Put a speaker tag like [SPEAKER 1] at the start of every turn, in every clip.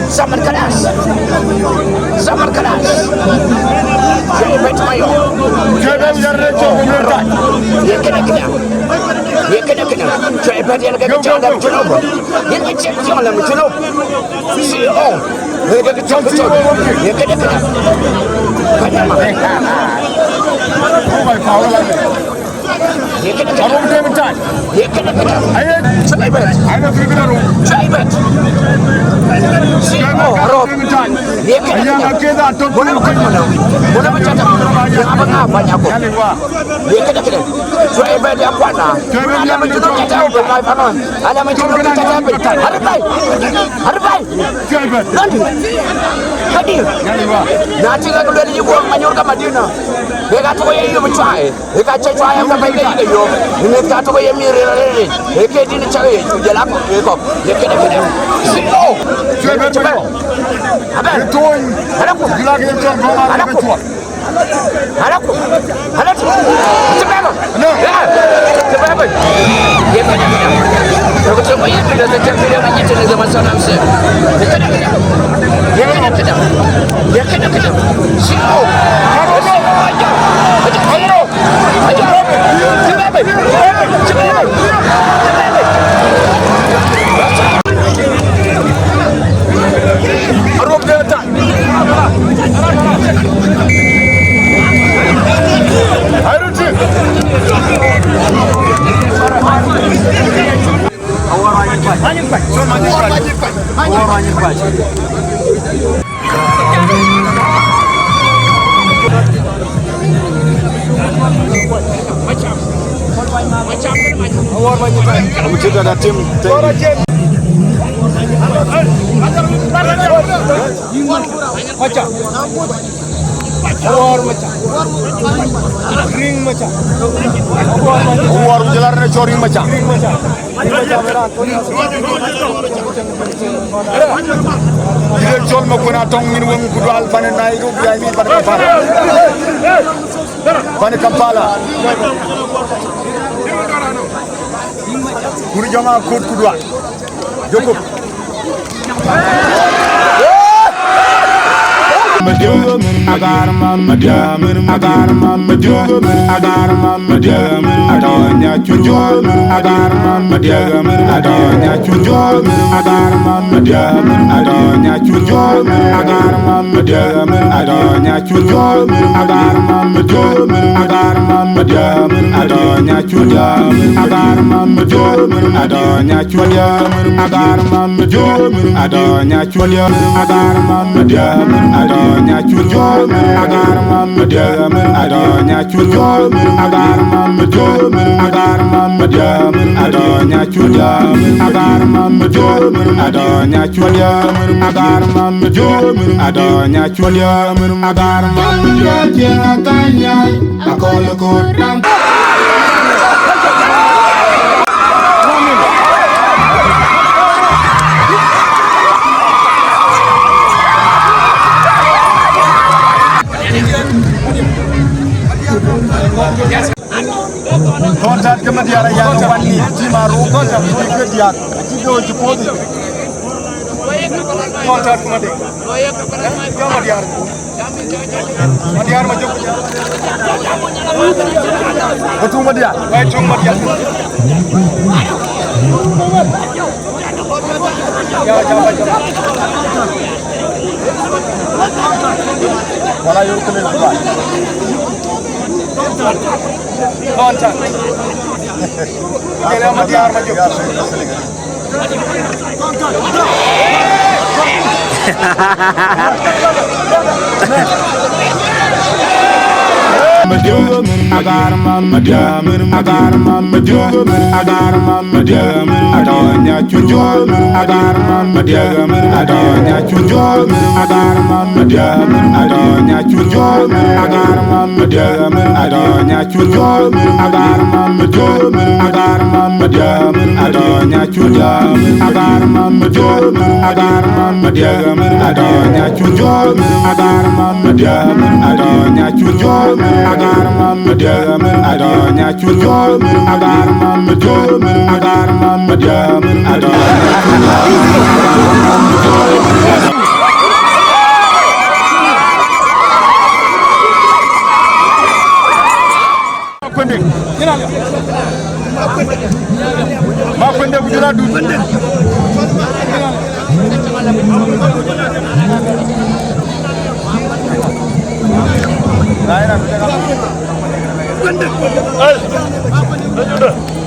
[SPEAKER 1] Zaman keras. Zaman keras. Chueibet Mayom. Chueibet pemerintah. Dia kena. Chueibet yang kecil dalam Juba. Yang kecil dalam Juba. CEO. Yang kecil. Dia kena. Banyak mah. Dia kena. Arop pemerintah. Dia kena. Chueibet. Chueibet. CEO Arop. Dia kena. Boleh macam yang apa banyak aku. Dia kena. Chueibet yang kuat lah. Ada mencukup kacau berlai panon. Ada mencukup kacau berlai. Ada baik. Nanti. Hadir. Nanti kalau dari Juba menyuruh Madinah. Dia kata kau yang mencuai. Dia kata cuai yang sampai ke iyo. Dia kata kau yang mirip. Dia kata ini cari jalan aku. Dia kena. CEO. Chueibet Mayom. Itu ada aku. Gila kita jangan ada aku. Anakku, cepat apa? Cepat apa? Dia kena. Aku coba ya bila sejak bila menyita zaman salam saya. Dia kena. Siapa? Aja. Cepat apa? Arop dia tak. Kamu juga ada tim. Awar macam, ring macam, awar jalan coring macam. Dia jual makanan tong minum kudu alfan naik rupi ini pada Kampala. Pada Kampala. Kudu jangan kuduan. Cukup. I got him on my jam, I got him on my jam, I got him on my jam, I don't want you job, I got him on my jam, I don't want you job, I got him on my jam, I don't want you job, I got him on my jam, I don't want you job, I got him on my jam, I got him on my jam, I don't want you job, I got him on my jam, I don't want you job, I got him on my jam, I don't want you job, I got him on my jam, I don't want you job. I got him on my jam, I don't want you job. I got him on my jam, I got him on my jam, I don't want you job. I got him on my jam, I don't want you job. I got him on my jam, I don't want you job. I got him on my jam, I call a good. Tonj and Chuetbet yang wani di Arop kan yang di kerja di do Juba
[SPEAKER 2] contact kuma de yo Madiar ma jóg Batum Madiar way tum Madiar ya jaba wala yor ko len ba contact Madiar ma jóg I got mama diamond, I got mama diamond, I got mama diamond, I don't need you job, I got mama diamond, I don't need you job, I got mama diamond, I don't need you job, I got mama diamond, I don't need you job, I got mama diamond, I got mama diamond, I don't need you job, I got mama diamond, I got mama diamond, I don't need you job, I got mama diamond, I don't need you job, I got mama diamond, I don't need you job, I got mama diamond, I got mama diamond, I don't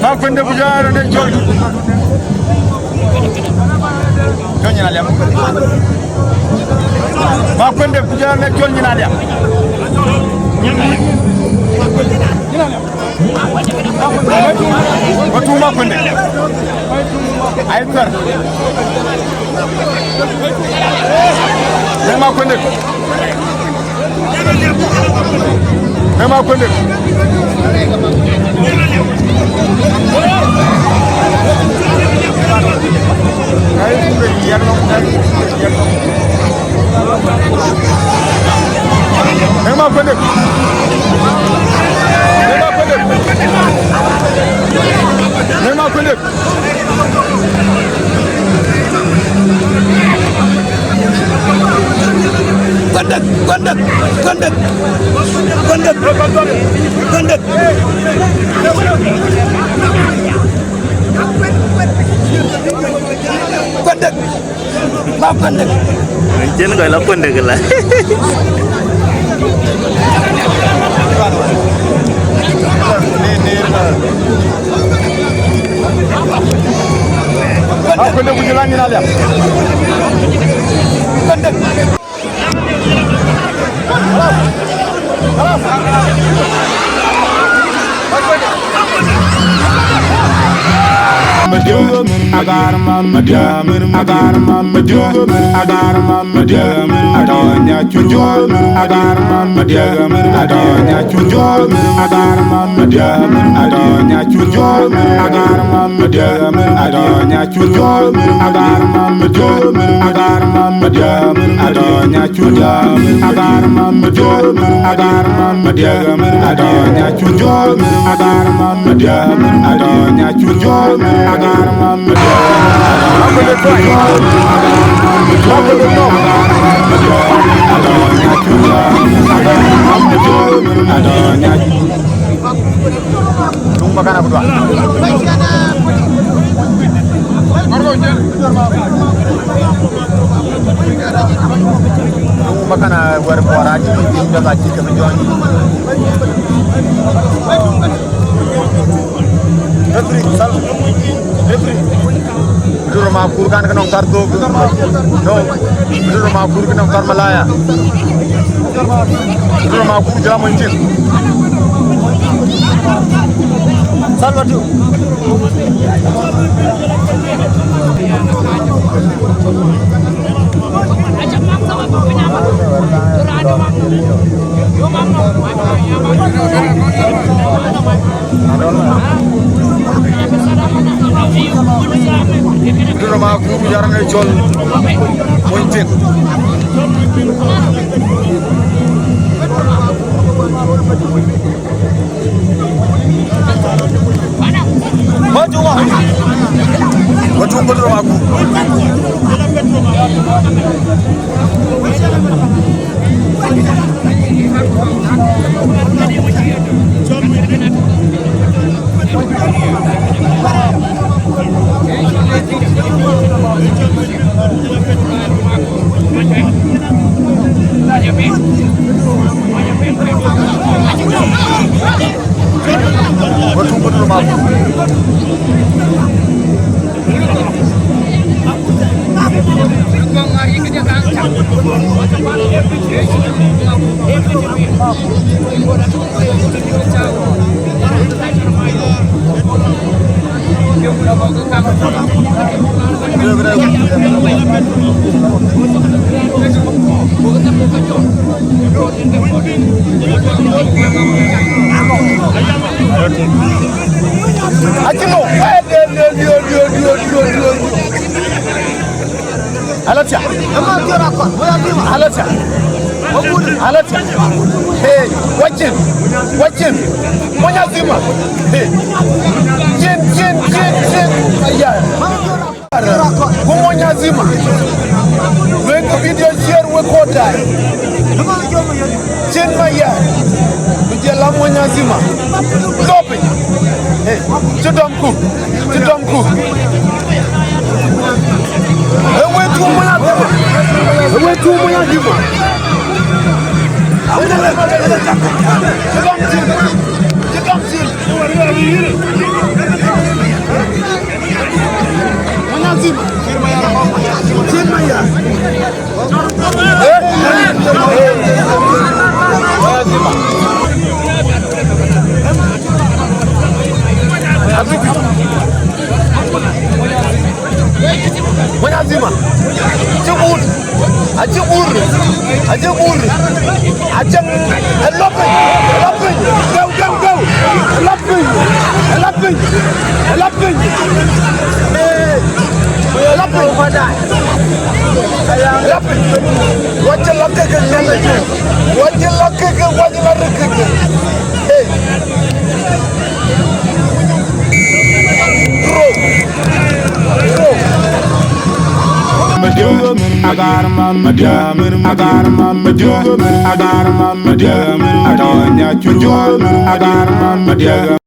[SPEAKER 2] ma kwende bujara ne jol jonya na ma kwende bujara ne jol nyina dia watu ma kwende ay kar ma kwende ma kwende
[SPEAKER 3] Jangan kalau pun dek lah.
[SPEAKER 2] Aku dah berjalan ni ada. I got mama diamond, I got mama diamond, I got mama diamond, I don't need you job, I got mama diamond, I don't need you job, I got mama diamond, I don't need you job, I got mama diamond, I don't need you job, I got mama diamond, I got mama diamond, I don't need you job, I got mama diamond, I got mama diamond, I don't need you job, I got mama diamond, I don't need you job, I got mama diamond. I'm gonna try. Makan apa tuan? Makan war kuara aja, kita gaji kemenjuan. Refri, sal, refri. Dulu maafur kan kena ongkar tu, no. Dulu maafur kena ongkar Malaya. Dulu maafur jalan muncul. Sal baju. Itu rumah aku jarang ngejol muncul. Maju mah, maju rumah aku.
[SPEAKER 3] Hey, watch him. Monyazima. Hey. Jin. Aya. Monyazima. When the video share we quota. Jin maya. Bijela monyazima. Stop it. Hey, Chudamku. Ewe tu monyazima. Monyazima. Ajakguong.
[SPEAKER 1] I got mama diamond, I got mama diamond, I got mama diamond, I got mama diamond, I got mama diamond.